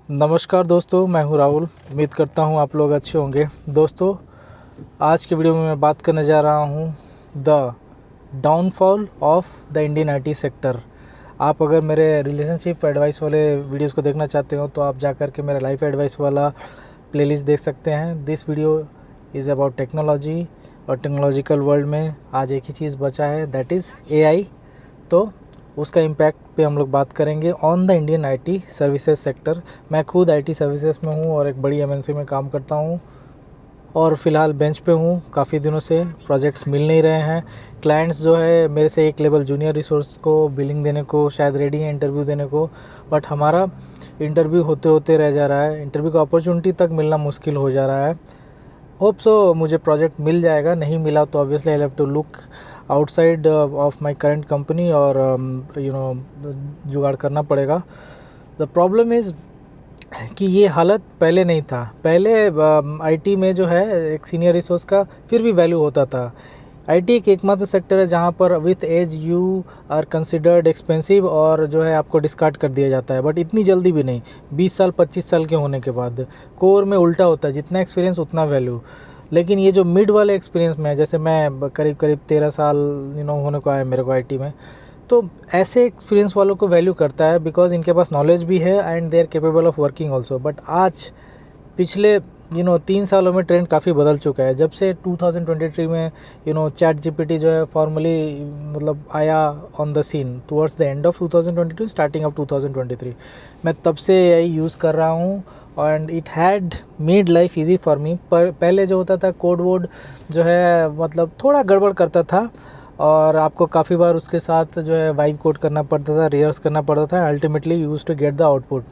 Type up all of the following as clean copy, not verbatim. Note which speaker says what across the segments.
Speaker 1: नमस्कार दोस्तों, मैं हूं राहुल। उम्मीद करता हूं आप लोग अच्छे होंगे। दोस्तों, आज के वीडियो में मैं बात करने जा रहा हूं the downfall of the Indian IT sector. आप अगर मेरे रिलेशनशिप एडवाइस वाले वीडियोस को देखना चाहते हो तो आप जा कर के मेरा लाइफ एडवाइस वाला प्लेलिस्ट देख सकते हैं। This video is about technology, और टेक्नोलॉजिकल वर्ल्ड में आज एक ही चीज़ बचा है, दैट इज़ एआई। तो उसका इम्पैक्ट पे हम लोग बात करेंगे on the Indian IT services sector. मैं खुद आईटी सर्विसेज में हूँ और एक बड़ी एमएनसी में काम करता हूँ, और फ़िलहाल बेंच पे हूँ। काफ़ी दिनों से प्रोजेक्ट्स मिल नहीं रहे हैं। क्लाइंट्स जो है मेरे से एक लेवल जूनियर रिसोर्स को बिलिंग देने को शायद रेडी हैं इंटरव्यू देने को, बट हमारा इंटरव्यू होते होते रह जा रहा है। इंटरव्यू का अपॉर्चुनिटी तक मिलना मुश्किल हो जा रहा है। होप सो मुझे प्रोजेक्ट मिल जाएगा। नहीं मिला तो obviously I have to look outside of my current company और जुगाड़ करना पड़ेगा। द प्रॉब्लम इज़ कि ये हालत पहले नहीं था। पहले आईटी में जो है एक सीनियर रिसोर्स का फिर भी वैल्यू होता था। आईटी एक एकमात्र सेक्टर है जहाँ पर with age you are considered expensive और जो है आपको डिस्कार्ड कर दिया जाता है, बट इतनी जल्दी भी नहीं। 20 साल 25 साल के होने के बाद कोर में उल्टा होता है, जितना एक्सपीरियंस उतना वैल्यू। लेकिन ये जो मिड वाले एक्सपीरियंस में है, जैसे मैं करीब 13 साल होने को आया मेरे को आईटी में, तो ऐसे एक्सपीरियंस वालों को वैल्यू करता है बिकॉज इनके पास नॉलेज भी है and they are capable of working also. But आज पिछले 3 सालों में ट्रेंड काफ़ी बदल चुका है। जब से 2023 में चैट जीपीटी जो है फॉर्मली मतलब आया on the scene towards the end of 2022 starting of 2023, मैं तब से एआई यूज़ कर रहा हूँ and it had made life easy for me. पर पहले जो होता था कोड वोड जो है मतलब थोड़ा गड़बड़ करता था और आपको काफ़ी बार उसके साथ जो है वाइब कोड करना पड़ता था, रिहर्स करना पड़ता था, ultimately use to get the output.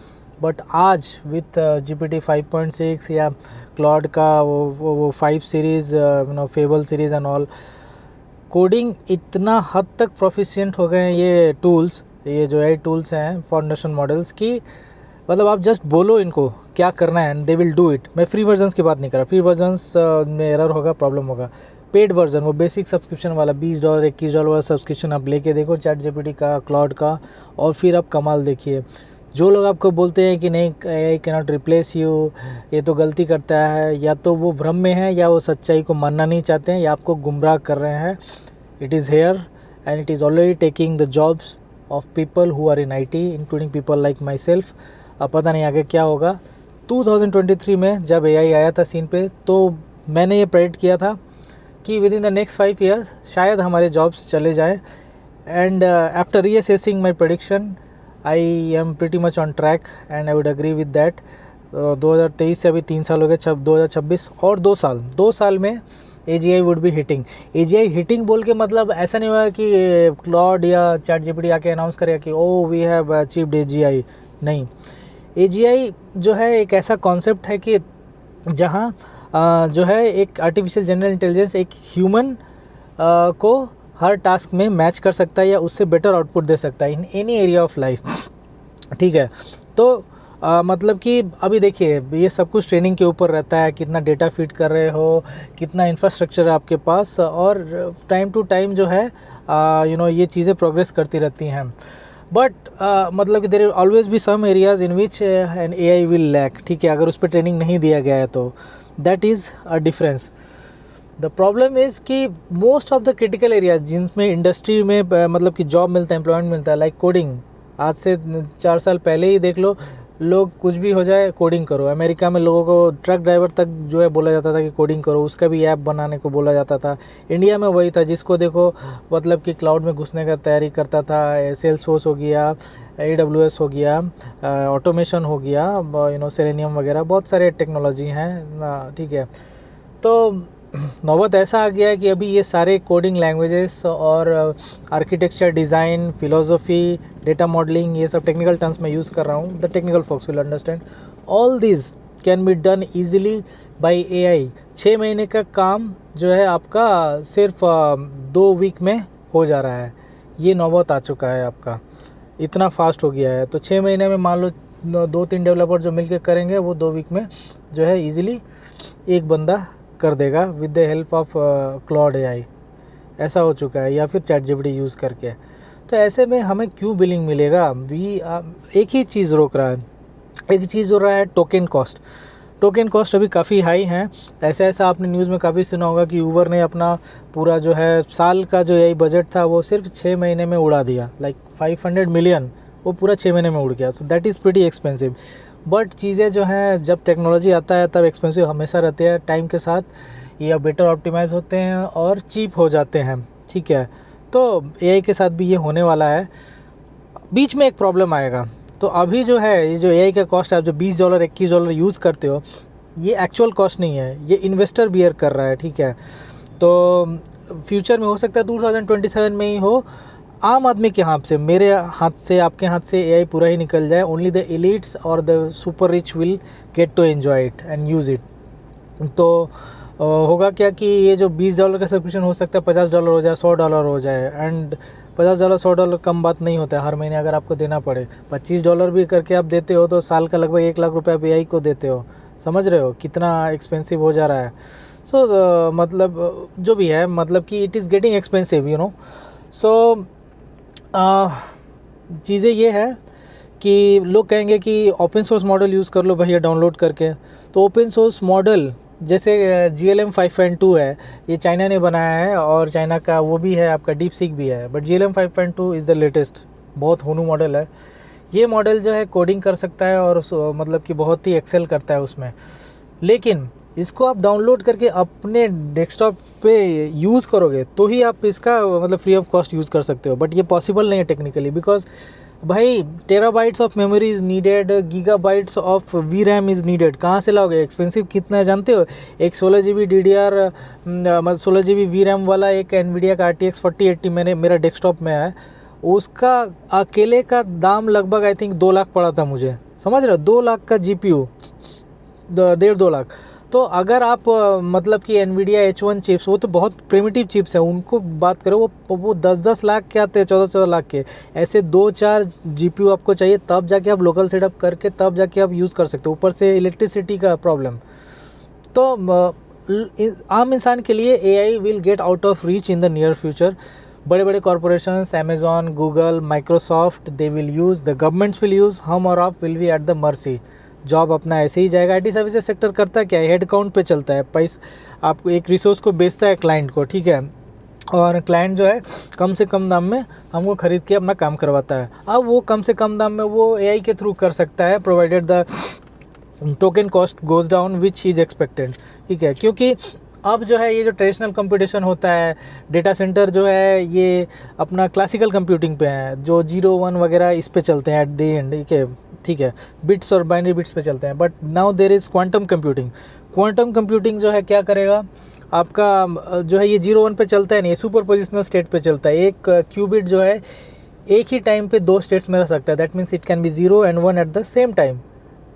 Speaker 1: But आज विथ GPT 5.6 या क्लॉड का वो 5 series fable series and all, coding इतना हद तक प्रोफिशिएंट हो गए हैं ये टूल्स, ये जो एआई टूल्स हैं फाउंडेशन मॉडल्स की, मतलब आप जस्ट बोलो इनको क्या करना है and they will do it. मैं फ्री वर्जन्स की बात नहीं कर रहा। फ्री वर्जन्स में एरर होगा, प्रॉब्लम होगा। पेड वर्जन, वो बेसिक सब्सक्रिप्शन वाला $20 $21 वाला सब्सक्रिप्शन आप लेके देखो चैट जीपीटी का, क्लाउड का, और फिर आप कमाल देखिए। जो लोग आपको बोलते हैं कि नहीं AI can not replace you, ये तो गलती करता है, या तो वो भ्रम में है या वो सच्चाई को मानना नहीं चाहते हैं या आपको गुमराह कर रहे हैं। It is here and it is already taking the jobs of people who are in IT, including people like myself. अब पता नहीं आगे क्या होगा। 2023 में जब एआई आया था सीन पे, तो मैंने ये प्रेडिक्ट किया था कि within the next 5 years शायद हमारे जॉब्स चले जाएं। And after reassessing my prediction I am pretty much on track and I would agree with that. 2023 से अभी 3 साल हो गए, 2026 और 2 साल में AGI would be hitting. AGI hitting बोल के मतलब ऐसा नहीं हुआ कि क्लॉड या चैट जीपीटी आके अनाउंस करेगा कि oh we have achieved AGI। नहीं, AGI जो है एक ऐसा कॉन्सेप्ट है कि जहाँ जो है एक आर्टिफिशियल जनरल इंटेलिजेंस एक ह्यूमन को हर टास्क में मैच कर सकता है या उससे बेटर आउटपुट दे सकता है in any area of life. ठीक है, तो मतलब कि अभी देखिए ये सब कुछ ट्रेनिंग के ऊपर रहता है, कितना डेटा फीड कर रहे हो, कितना इंफ्रास्ट्रक्चर है आपके पास, और टाइम टू टाइम जो है ये चीज़ें प्रोग्रेस करती रहती हैं। बट मतलब कि there will always be some areas in which an AI will lack. ठीक है, अगर उस पर ट्रेनिंग नहीं दिया गया है तो that is a difference. The problem is कि most of the critical areas जिनमें इंडस्ट्री में मतलब कि जॉब मिलता है, एम्प्लॉयमेंट मिलता है, लाइक कोडिंग। आज से 4 साल पहले ही देख लो, लोग कुछ भी हो जाए कोडिंग करो। अमेरिका में लोगों को ट्रक ड्राइवर तक जो है बोला जाता था कि कोडिंग करो, उसका भी ऐप बनाने को बोला जाता था। इंडिया में वही था, जिसको देखो मतलब कि क्लाउड में घुसने का तैयारी करता था। सेल्सफोर्स हो गया, AWS हो गया, ऑटोमेशन हो गया, सेलेनियम वगैरह, बहुत सारे टेक्नोलॉजी हैं। ठीक है, तो नौबत ऐसा आ गया है कि अभी ये सारे कोडिंग लैंग्वेजेस और architecture, design, philosophy, data modelling, ये सब टेक्निकल टर्म्स में यूज़ कर रहा हूँ। The technical folks will understand all this can be done easily by AI. 6 महीने का काम जो है आपका सिर्फ 2 वीक में हो जा रहा है। ये नौबत आ चुका है आपका, इतना फास्ट हो गया है। तो 6 महीने में मान लो 2-3 डेवलपर जो मिलकर करेंगे, वो 2 वीक में जो है ईजिली एक बंदा कर देगा with the help of clod AI. ऐसा हो चुका है, या फिर चैट जीपीटी यूज़ करके। तो ऐसे में हमें क्यों बिलिंग मिलेगा? एक ही चीज़ रोक रहा है, एक चीज़ हो रहा है टोकन कॉस्ट। टोकन कॉस्ट अभी काफ़ी हाई हैं। ऐसा आपने न्यूज़ में काफ़ी सुना होगा कि ऊबर ने अपना पूरा जो है साल का जो एआई बजट था वो सिर्फ 6 महीने में उड़ा दिया, लाइक 500 मिलियन वो पूरा 6 महीने में उड़ गया। सो that is pretty expensive. But चीज़ें जो हैं जब टेक्नोलॉजी आता है तब एक्सपेंसिव हमेशा रहते हैं, टाइम के साथ ये बेटर ऑप्टिमाइज होते हैं और चीप हो जाते हैं, ठीक है। तो एआई के साथ भी ये होने वाला है। बीच में एक प्रॉब्लम आएगा। तो अभी जो है ये जो एआई का कॉस्ट है, आप जो $20 $21 यूज़ करते हो, ये एक्चुअल कॉस्ट नहीं है, ये इन्वेस्टर बियर कर रहा है, ठीक है। तो फ्यूचर में हो सकता है 2027 में ही हो, आम आदमी के हाथ से, मेरे हाथ से, आपके हाथ से एआई पूरा ही निकल जाए। ओनली द एलिट्स और the super rich will get to enjoy it and use it. तो होगा क्या कि ये जो $20 का सब्सक्रिप्शन हो सकता है $50 हो जाए, $100 हो जाए। एंड $50 $100 कम बात नहीं होता है। हर महीने अगर आपको देना पड़े, $25 भी करके आप देते हो तो साल का लगभग 1 लाख रुपये आप एआई को देते हो। समझ रहे हो कितना एक्सपेंसिव हो जा रहा है। सो मतलब जो भी है, मतलब कि it is getting expensive, you know. So चीज़ें ये है कि लोग कहेंगे कि ओपन सोर्स मॉडल यूज़ कर लो भैया डाउनलोड करके। तो ओपन सोर्स मॉडल जैसे GLM 5.2 है, ये चाइना ने बनाया है और चाइना का वो भी है, आपका डीप सीक भी है। But GLM 5.2 is the latest, बहुत होनू मॉडल है। ये मॉडल जो है कोडिंग कर सकता है और मतलब कि बहुत ही एक्सेल करता है उसमें। लेकिन इसको आप डाउनलोड करके अपने डेस्कटॉप पे यूज़ करोगे तो ही आप इसका मतलब फ्री ऑफ कॉस्ट यूज़ कर सकते हो। बट ये पॉसिबल नहीं है टेक्निकली, बिकॉज भाई terabytes of memory is needed, gigabytes of we-RAM is needed. कहाँ से लाओगे? एक्सपेंसिव कितना है जानते हो? एक 16 GB DDR मतलब 16 GB वी-रैम वाला एक NVIDIA का RTX 4080 मेरा डेस्कटॉप में है, उसका अकेले का दाम लगभग आई थिंक 2 लाख पड़ा था मुझे। समझ रहे हो? 2 लाख का GPU, 1.5-2 लाख। तो अगर आप मतलब कि NVIDIA H1 चिप्स, वो तो बहुत प्रिमिटिव चिप्स हैं, उनको बात करो वो 10-10 लाख के आते हैं, 14-14 लाख के। ऐसे 2-4 GPU आपको चाहिए, तब जाके आप लोकल सेटअप करके तब जाके आप यूज़ कर सकते हो। ऊपर से इलेक्ट्रिसिटी का प्रॉब्लम। तो आम इंसान के लिए AI will get out of reach in the near future. बड़े बड़े corporations, Amazon, Google, Microsoft, they will use, the governments will use, हम और आप will be at the mercy. Job अपना ऐसे ही जाएगा। IT सर्विसेज सेक्टर करता क्या है? हेड काउंट पे चलता है। पैसा आपको एक रिसोर्स को बेचता है क्लाइंट को, ठीक है, और क्लाइंट जो है कम से कम दाम में हमको ख़रीद के अपना काम करवाता है। अब वो कम से कम दाम में वो AI के थ्रू कर सकता है, provided the token cost goes down which is expected, ठीक है। क्योंकि अब जो है ये जो ट्रेडिशनल कंप्यूटेशन होता है, डेटा सेंटर जो है ये अपना क्लासिकल कंप्यूटिंग पे है, जो 0-1 वगैरह इस पे चलते हैं एट द एंड, ठीक है, बिट्स और बाइनरी बिट्स पे चलते हैं। But now there is quantum computing. Quantum computing जो है क्या करेगा आपका, जो है ये 0-1 पे चलता है नहीं, ये सुपर पोजिशनल स्टेट पे चलता है। एक क्यूबिट जो है एक ही टाइम पे 2 स्टेट्स में रह सकता है। That means it can be 0 and 1 at the same time.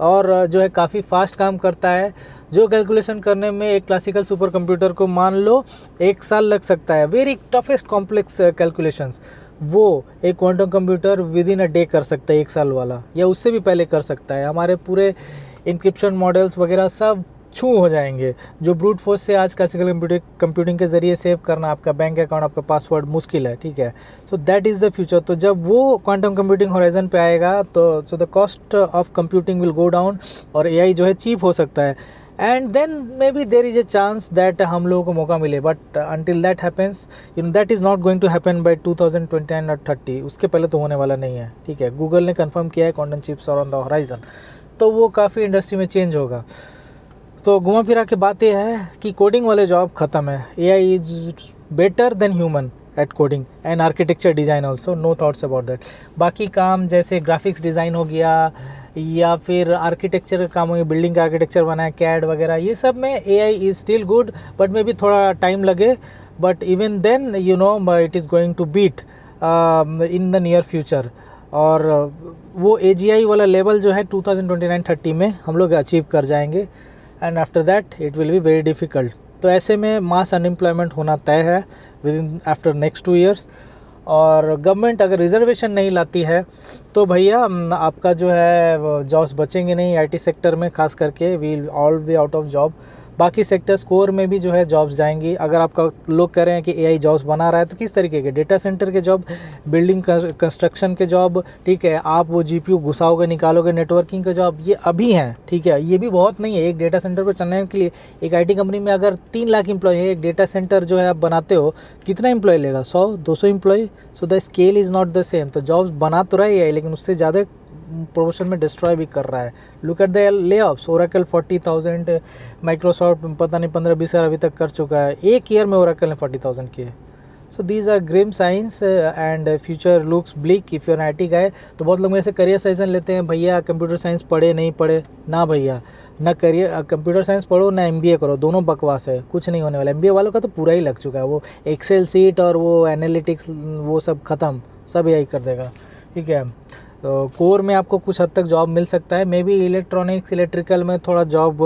Speaker 1: और जो है काफ़ी फास्ट काम करता है। जो कैलकुलेशन करने में एक क्लासिकल सुपर कंप्यूटर को मान लो 1 साल लग सकता है, वेरी टफेस्ट कॉम्प्लेक्स कैलकुलेशंस, वो एक quantum computer with in a day कर सकता है, 1 साल वाला, या उससे भी पहले कर सकता है। हमारे पूरे इंक्रिप्शन मॉडल्स वगैरह सब छू हो जाएंगे, जो ब्रूट फोर्स से आज क्लासिकल कंप्यूटिंग के ज़रिए सेव करना आपका बैंक अकाउंट, आपका पासवर्ड मुश्किल है, ठीक है। So that is the future. तो जब वो क्वांटम कंप्यूटिंग होराइजन पे आएगा तो so the cost of computing will go down और AI जो है चीप हो सकता है। And then maybe there is a chance that हम लोगों को मौका मिले। But until that happens, you know, that is not going to happen by 2029 और 30। उसके पहले तो होने वाला नहीं है, ठीक है। गूगल ने कन्फर्म किया है quantum chips are on the horizon, तो वो काफ़ी इंडस्ट्री में चेंज होगा। तो घुमा फिरा के बात यह है कि कोडिंग वाले जॉब ख़त्म है। AI is better than human at coding and architecture design also, no thoughts about that. बाकी काम जैसे ग्राफिक्स डिज़ाइन हो गया या फिर आर्किटेक्चर काम हो गया, बिल्डिंग का आर्किटेक्चर बनाए, CAD वगैरह, ये सब में AI is still good, but maybe थोड़ा टाइम लगे। But even then you know it is going to beat in the near future. और वो AGI वाला लेवल जो है 2029-30 में हम लोग अचीव कर जाएंगे। And after that it will be very difficult. तो ऐसे में मास अनएम्प्लॉयमेंट होना तय है with in after next 2 years। और गवर्नमेंट अगर रिजर्वेशन नहीं लाती है तो भैया आपका जो है जॉब्स बचेंगे नहीं IT सेक्टर में, खास करके we will all be out of job. बाकी सेक्टर्स कोर में भी जो है जॉब्स जाएंगी। अगर आपका लोग कह रहे हैं कि एआई जॉब्स बना रहा है, तो किस तरीके के? डेटा सेंटर के जॉब, बिल्डिंग कंस्ट्रक्शन के जॉब, ठीक है, आप वो जीपीयू घुसाओगे निकालोगे, नेटवर्किंग का जॉब, ये अभी हैं, ठीक है। ये भी बहुत नहीं है। एक डेटा सेंटर को चलाने के लिए एक आईटी कंपनी में अगर 3 लाख एम्प्लॉय है, एक डेटा सेंटर जो है आप बनाते हो, कितना एम्प्लॉय लेगा? 100-200 employ. So the scale is not the same. तो जॉब्स बना तो रहा है, लेकिन उससे ज़्यादा प्रोपोर्शन में डिस्ट्रॉय भी कर रहा है। लुक एट द ले ऑफ्स। ओरेकल 40,000, माइक्रोसॉफ्ट पता नहीं 15-20 अभी तक कर चुका है। एक ईयर में ओरेकल ने 40,000 किए। So these are grim signs and future looks bleak if you're IT guy. तो बहुत लोग मेरे से करियर सजेशन लेते हैं, भैया कंप्यूटर साइंस पढ़े नहीं पढ़े। ना भैया, ना करियर कंप्यूटर साइंस पढ़ो ना एमबीए करो, दोनों बकवास है, कुछ नहीं होने वाला। एमबीए वालों का तो पूरा ही लग चुका है, वो एक्सेल सीट और वो एनालिटिक्स वो सब ख़त्म, सब यही कर देगा, ठीक है। तो कोर में आपको कुछ हद तक जॉब मिल सकता है। मे बी इलेक्ट्रॉनिक्स इलेक्ट्रिकल में थोड़ा जॉब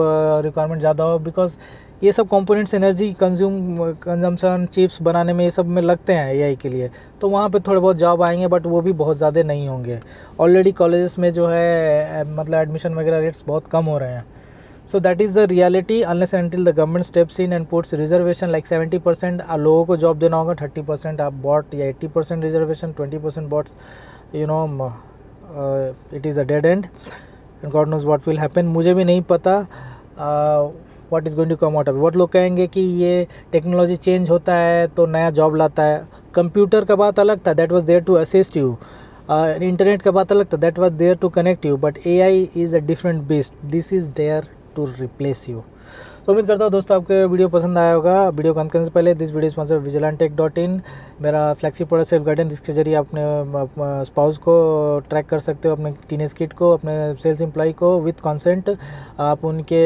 Speaker 1: रिक्वायरमेंट ज़्यादा हो, बिकॉज ये सब कंपोनेंट्स एनर्जी कंजम्पशन चिप्स बनाने में ये सब में लगते हैं एआई के लिए, तो वहाँ पे थोड़े बहुत जॉब आएंगे, बट वो भी बहुत ज़्यादा नहीं होंगे। ऑलरेडी कॉलेजेस में जो है मतलब एडमिशन वगैरह रेट्स बहुत कम हो रहे हैं। सो that is the reality unless until the government steps in and puts reservation like 70% लोगों को जॉब देना होगा, 30% आप बॉट या 80% reservation, 20% bots, you know it is a dead end and God knows what will happen. मुझे भी नहीं पता what is going to come out of. बहुत लोग कहेंगे कि ये टेक्नोलॉजी चेंज होता है तो नया जॉब लाता है। कंप्यूटर का बात अलग था, that was there to assist you. Internet का बात अलग था, that was there to connect you. But AI is a different beast, this is there to replace you. तो उम्मीद करता हूँ दोस्तों आपको वीडियो पसंद आया होगा। वीडियो को अंत करने से पहले दिस वीडियो स्पॉन्सर vigilantech.in, मेरा फ्लैगशिप प्रोडक्ट सेल्फ गाइडेंस, जिसके जरिए अपने स्पाउस को ट्रैक कर सकते हो, अपने टीनेज किड को, अपने सेल्स एम्प्लॉय को विथ कंसेंट। आप उनके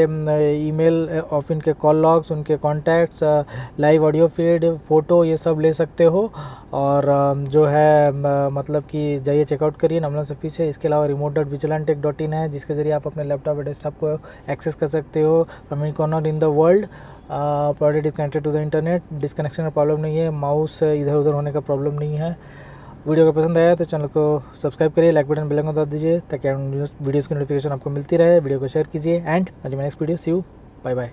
Speaker 1: ईमेल ऑफ इनके कॉल लॉग्स, उनके contacts, live audio feed, photo, ये सब ले सकते हो। और जो है मतलब कि जाइए चेकआउट करिए, नमलन से पीछे। इसके अलावा remote.vigilantech.in है, जिसके जरिए आप अपने लैपटॉप या डेस्कटॉप को एक्सेस कर सकते हो from any corner in the world. Product is connected to the internet, disconnection का प्रॉब्लम नहीं है, माउस इधर उधर होने का प्रॉब्लम नहीं है। वीडियो को पसंद आया तो चैनल को सब्सक्राइब करिए, लाइक बटन बेल आइकन दबा दीजिए ताकि वीडियोज़ की नोटिफिकेशन आपको मिलती रहे। वीडियो को शेयर कीजिए and next video, see you, bye bye.